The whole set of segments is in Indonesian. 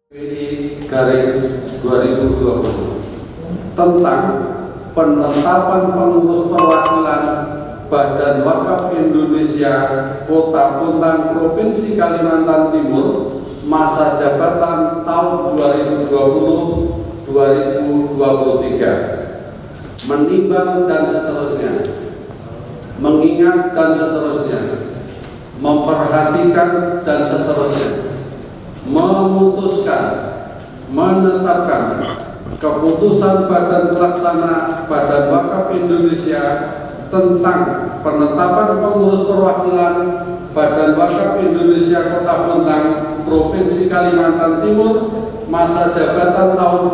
PI garing 2020 tentang penetapan pengurus perwakilan Badan Wakaf Indonesia Kota Bontang Provinsi Kalimantan Timur masa jabatan tahun 2020-2023, menimbang dan seterusnya, mengingat dan seterusnya, memperhatikan dan seterusnya, memutuskan, menetapkan keputusan Badan Pelaksana Badan Wakaf Indonesia tentang penetapan pengurus perwakilan Badan Wakaf Indonesia Kota Bontang Provinsi Kalimantan Timur masa jabatan tahun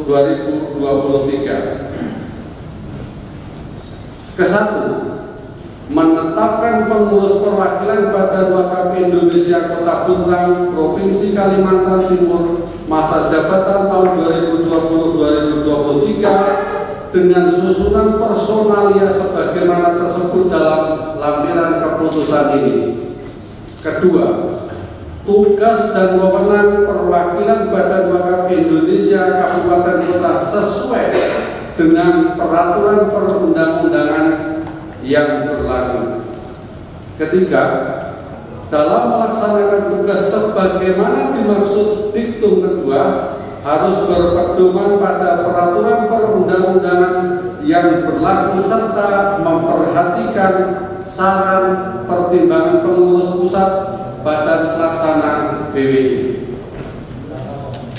2020-2023. Kesatu, menetapkan pengurus perwakilan Badan Wakaf Indonesia Kota Bontang Provinsi Kalimantan Timur masa jabatan tahun 2020-2023 dengan susunan personalia sebagaimana tersebut dalam lampiran keputusan ini. Kedua, tugas dan wewenang perwakilan Badan Wakaf Indonesia Kabupaten Kota sesuai dengan peraturan perundang-undangan yang berlaku. Ketiga, dalam melaksanakan tugas sebagaimana dimaksud diktum kedua harus berpedoman pada peraturan perundang-undangan yang berlaku serta memperhatikan saran pertimbangan pengurus pusat Badan Pelaksana BWI.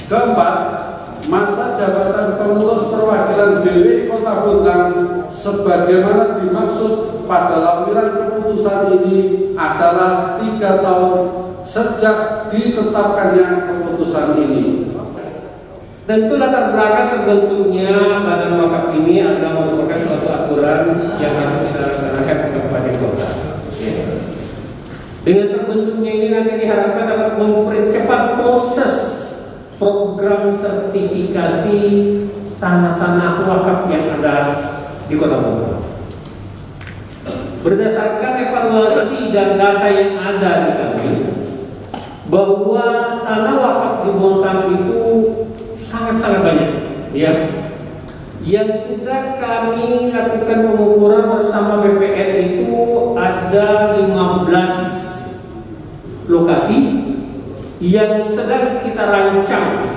Keempat, masa jabatan pengurus perwakilan BWI Kota Bontang sebagaimana dimaksud pada lampiran keputusan ini adalah 3 tahun sejak ditetapkannya keputusan ini. Tentu latar belakang terbentuknya Badan Wakaf ini adalah merupakan suatu aturan yang harus kita laksanakan di kabupaten kota. Dengan terbentuknya ini nanti diharapkan dapat mempercepat proses program sertifikasi tanah-tanah wakaf yang ada di Kota Bontang. Berdasarkan evaluasi dan data yang ada di kami, bahwa tanah wakaf di Bontang itu sangat-sangat banyak, ya, yang sudah kami lakukan pengukuran bersama BPN itu ada 15 lokasi yang sedang kita rancang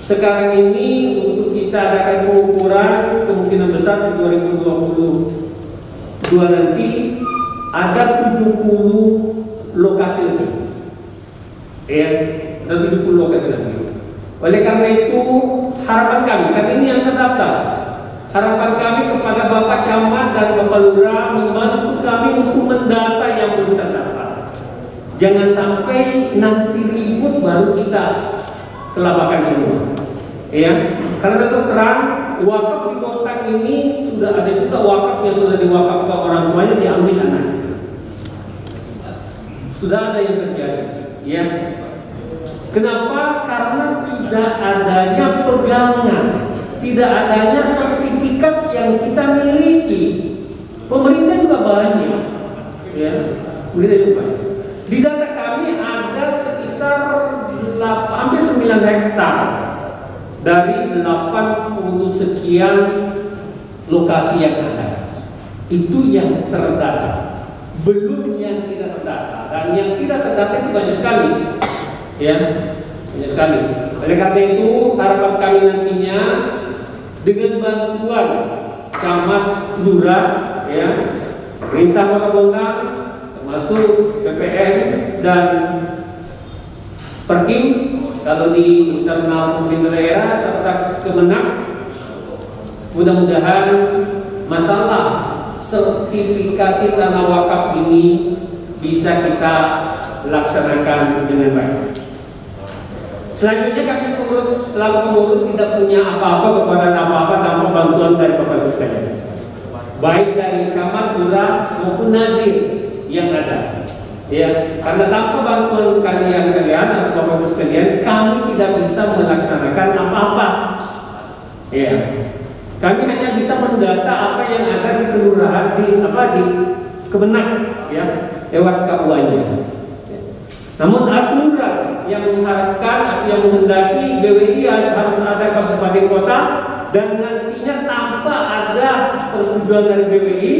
sekarang ini untuk kita adakan pengukuran. Kemungkinan besar di 2022 nanti ada 70 lokasi lebih, ya, ada 70 lokasi lebih. Oleh karena itu harapan kami, kan ini yang terdaftar, harapan kami kepada Bapak Camat dan Bapak Lurah membantu kami untuk mendata yang belum terdaftar. Jangan sampai nanti ribut baru kita kelabakan semua, ya. Karena terus terang wakaf di Bontang ini sudah ada juga wakaf yang sudah diwakafkan orang tuanya diambil anaknya. Sudah ada yang terjadi, ya. Kenapa? Karena tidak adanya pegangan, tidak adanya sertifikat yang kita miliki. Pemerintah juga banyak, ya. Pemerintah juga banyak. Di data kami ada sekitar hampir 9 hektar dari 80 sekian lokasi yang ada. Itu yang terdata, belum yang tidak terdata. Dan yang tidak terdata itu banyak sekali, ya, banyak sekali. Oleh karena itu harapan kami nantinya dengan bantuan camat, lurah, ya, pemerintah Kota Bontang, termasuk BPN dan Perkim kalau di internal pemerintah daerah serta Kemenang, mudah-mudahan masalah sertifikasi tanah wakaf ini bisa kita laksanakan dengan baik. Selanjutnya kami selaku pengurus tidak punya apa-apa kepada apa-apa tanpa bantuan dari Bapak Ibu sekalian, baik dari camat, lurah maupun nazir yang ada, ya. Karena tanpa bantuan kalian atau Bapak Ibu sekalian, kami tidak bisa melaksanakan apa-apa, ya. Kami hanya bisa mendata apa yang ada di kelurahan, di Kemenang, ya, lewat KUA-nya. Namun aturan yang mengharapkan yang menghendaki BWI harus ada kabupaten kota dan nantinya tanpa ada persetujuan dari BWI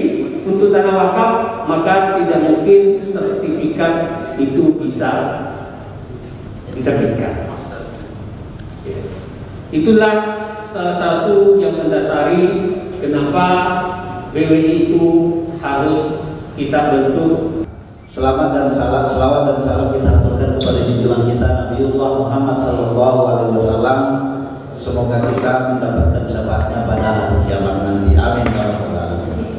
untuk tanah wakaf, maka tidak mungkin sertifikat itu bisa diterbitkan. Itulah salah satu yang mendasari kenapa BWI itu harus kita bentuk. Selawat dan salam kita aturkan kepada junjungan kita Nabiullah Muhammad sallallahu alaihi wasallam. Semoga kita mendapatkan syafaatnya pada hari kiamat nanti. Amin ya rabbal alamin.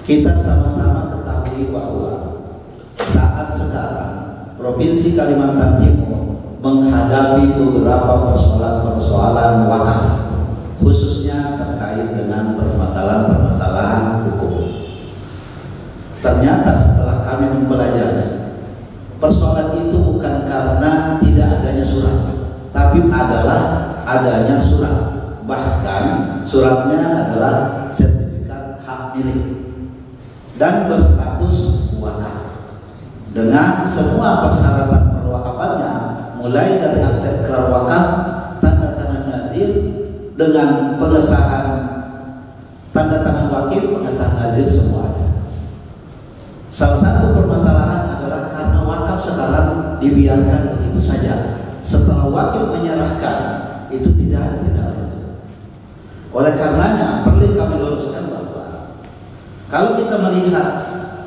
Kita sama-sama ketahui bahwa saat sekarang Provinsi Kalimantan Timur menghadapi beberapa persoalan wakaf, khususnya terkait dengan permasalahan hukum. Ternyata setelah kami mempelajari, persoalan itu bukan karena tidak adanya surat, tapi adalah adanya surat. Bahkan suratnya adalah sertifikat hak milik dan berstatus wakaf dengan semua persyaratan perwakafannya, mulai dari akte ikrar wakaf, tanda tangan nazir dengan pengesahan tanda tangan wakil, pengesahan nazir, semua ada. Salah satu permasalahan adalah karena wakaf sekarang dibiarkan begitu saja. Setelah wakil menyerahkan, itu tidak ada tindak lanjut. Oleh karenanya perlu kami luruskan bahwa kalau kita melihat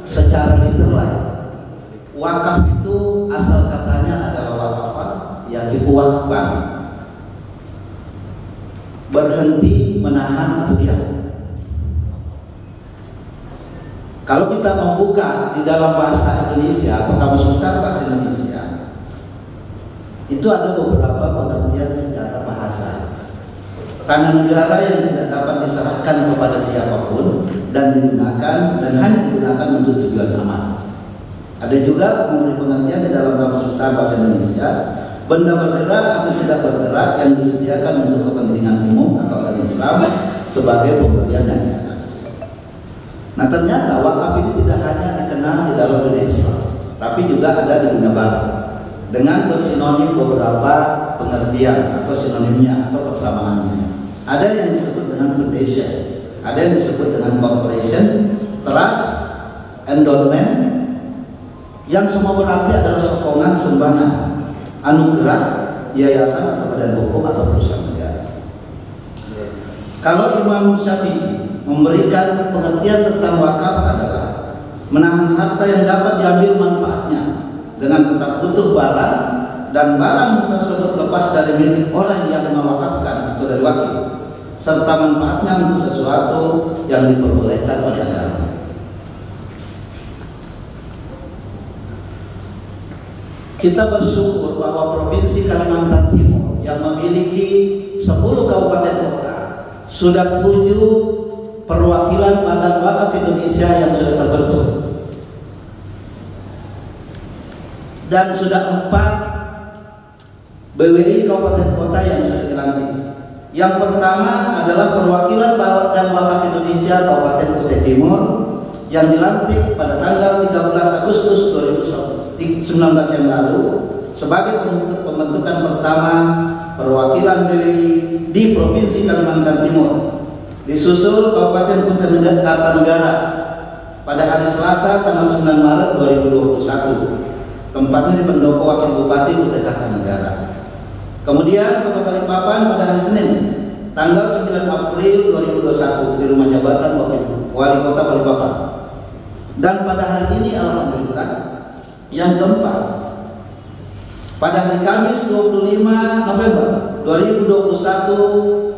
secara literal, wakaf itu asal katanya adalah wakafan, yakifu wakfan, berhenti, menahan atau diam. Kalau kita membuka di dalam bahasa Indonesia atau Kamus Besar Bahasa Indonesia, itu ada beberapa pengertian secara bahasa. Tanah negara yang tidak dapat diserahkan kepada siapapun dan digunakan dan hanya digunakan untuk tujuan aman. Ada juga memberi pengertian di dalam Kamus Besar Bahasa Indonesia, benda bergerak atau tidak bergerak yang disediakan untuk kepentingan umum atau dalam Islam sebagai pemberian yang di atas. Nah, ternyata wakaf ini tidak hanya dikenal di dalam dunia Islam, tapi juga ada di dunia barat dengan bersinonim beberapa pengertian atau sinonimnya atau persamaannya. Ada yang disebut dengan foundation, ada yang disebut dengan corporation, trust, endowment, yang semua berarti adalah sokongan, sumbangan, anugerah, yayasan atau badan hukum atau perusahaan negara. Kalau Imam Syafi'i memberikan pengertian tentang wakaf adalah menahan harta yang dapat diambil manfaatnya dengan tetap utuh barang dan barang tersebut lepas dari milik orang yang mewakafkan atau dari wakil, serta manfaatnya untuk sesuatu yang diperbolehkan oleh agama. Kita bersyukur bahwa Provinsi Kalimantan Timur yang memiliki 10 kabupaten kota sudah 7 perwakilan Badan Wakaf Indonesia yang sudah terbentuk, dan sudah 4 BWI kabupaten kota yang sudah dilantik. Yang pertama adalah perwakilan Badan Wakaf Indonesia Kabupaten Kutai Timur yang dilantik pada tanggal 13 Agustus 2019 yang lalu sebagai pembentukan pertama perwakilan BWI di Provinsi Kalimantan Timur. Disusul Kabupaten Kutai Kartanegara pada hari Selasa tanggal 9 Maret 2021. Tempatnya di Pendopo Wakil Bupati Kutai Kartanegara. Kemudian Kota Balikpapan pada hari Senin tanggal 9 April 2021 di Rumah Jabatan Wali Kota Balikpapan. Dan pada hari ini alhamdulillah yang keempat, pada hari Kamis 25 November 2021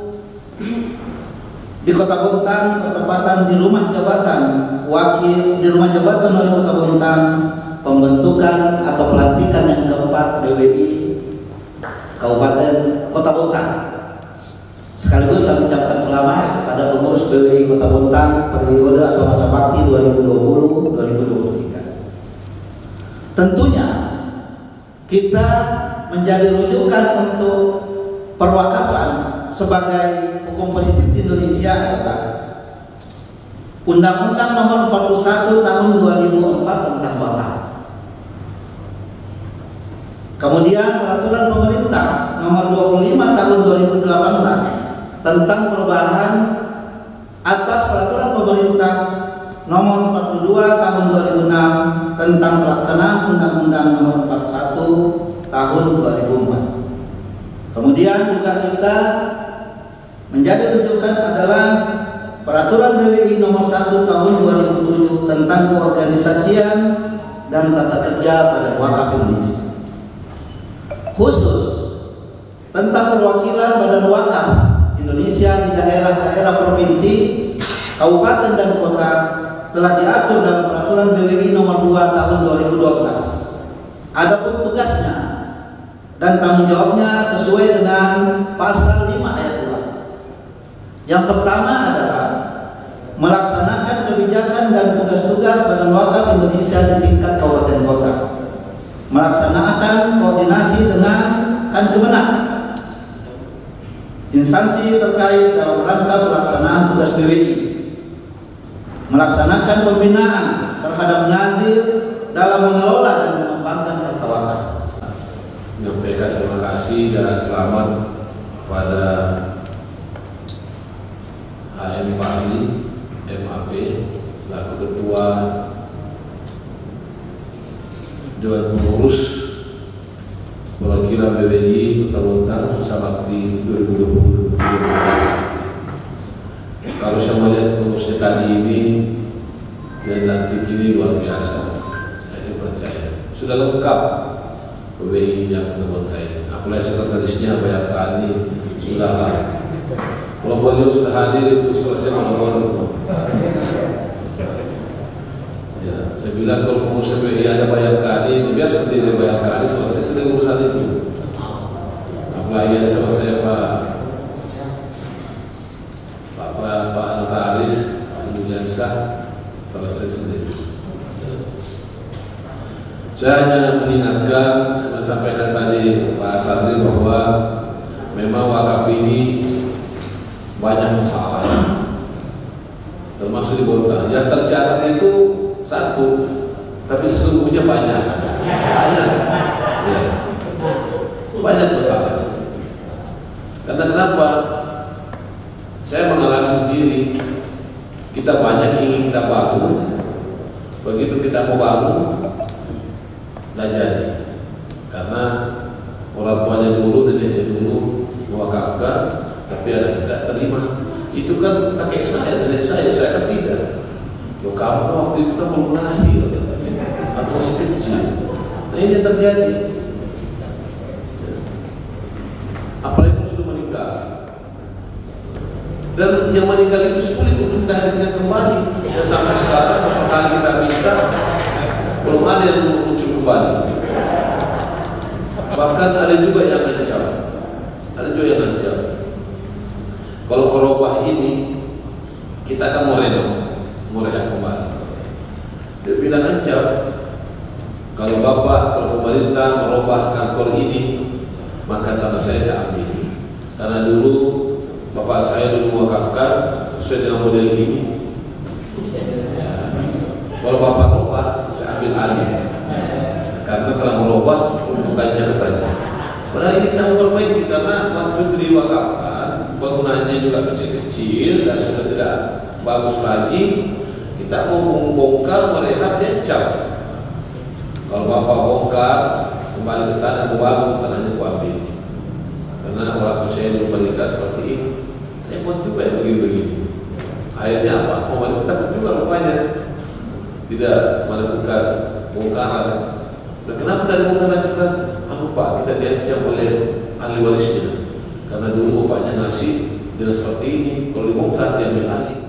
di Kota Bontang, ketepatan di Rumah Jabatan Wali Kota Bontang, pembentukan atau pelantikan yang keempat BWI Kabupaten Kota Bontang. Sekaligus saya ucapkan selamat kepada pengurus BWI Kota Bontang periode atau masa bakti 2020-2023. Tentunya kita menjadi rujukan untuk perwakafan sebagai hukum positif di Indonesia adalah Undang-Undang Nomor 41 Tahun 2004 tentang wakaf. Kemudian peraturan pemerintah nomor 25 tahun 2018 tentang perubahan atas peraturan pemerintah nomor 42 tahun 2006 tentang pelaksanaan Undang-Undang nomor 41 tahun 2004. Kemudian juga kita menjadi rujukan adalah peraturan BWI nomor 1 tahun 2007 tentang keorganisasian dan tata kerja pada wakaf Indonesia. Khusus tentang perwakilan badan wakaf Indonesia di daerah-daerah provinsi, kabupaten dan kota telah diatur dalam peraturan BWI nomor 2 tahun 2012. Adapun tugasnya dan tanggung jawabnya sesuai dengan pasal 5 ayat 2. Yang pertama adalah melaksanakan kebijakan dan tugas-tugas badan wakaf Indonesia di tingkat kabupaten kota, melaksanakan koordinasi dengan Kemenang, instansi terkait dalam rangka pelaksanaan tugas BWI, melaksanakan pembinaan terhadap nazir dalam mengelola dan mengembangkan harta wakaf. Menyampaikan terima kasih dan selamat kepada HM Fahri MAP selaku Ketua Dewan Pengurus Perwakilan BWI Kota Bontang Masa Bakti 2020. Kalau saya melihat pengurusnya tadi ini dan nanti ini luar biasa, saya percaya sudah lengkap BWI yang Kota Bontang. Apalagi sekretarisnya banyak kali sudah lah. Kalau beliau sudah hadir itu selesai melakukan semua. Ya, saya bilang kalau pengurus BWI ada banyak kali, biar sendiri banyak kali selesai sendiri urusan itu. Apalagi ada sama saya Pak Notaris, Pak Yuliansah, selesai sendiri. Saya hanya mengingatkan, saya sampaikan tadi Pak Asari bahwa memang wakaf ini banyak masalah, termasuk di Bontang. Yang tercatat itu satu, tapi sesungguhnya banyak, ya, banyak masalah. Karena kenapa? Saya mengalami sendiri. Kita banyak ingin kita bangun, begitu kita mau bangun, tidak jadi. Karena orang tuanya dulu, neneknya dulu mewakafkan, tapi ada yang tidak terima. Itu kan kakek saya, nenek saya kan tidak. Loh, kamu kan waktu itu kan belum lahir atau masih kecil. Nah ini yang terjadi. Apalagi kalau sudah menikah. Dan yang meninggal itu sulit untuk dihadirkan kembali. Dan sampai sekarang berapa kali kita minta, belum ada yang muncul kembali. Bahkan ada juga yang ngancam. Kalau korobah ini kita akan mau rehat kembali. Dia bilang ancam, kalau pemerintah merubah kantor ini, maka tanah saya ambil. Karena dulu bapak saya dulu mewakafkan sesuai dengan model ini. Kalau bapak rubah, saya ambil alih. Karena telah merubah bukannya katanya. Padahal ini kita memperbaiki karena waktu itu diwakafkan, bangunannya juga kecil-kecil dan sudah tidak bagus lagi. Kita mau bongkar, merehab, dia cap. Kalau bapak bongkar, kembali ke tanah, mau bangun, tanahnya ku ambil. Karena waktu saya dulu menikah seperti ini, repot juga ya begini-begini. Akhirnya apa? Pemerintah juga rupanya tidak melakukan bongkaran. Nah, kenapa tidak dibongkaran kita? Pak, kita diancam oleh ahli warisnya. Karena dulu bapaknya ngasih dengan seperti ini, kalau dibongkar diambil alih.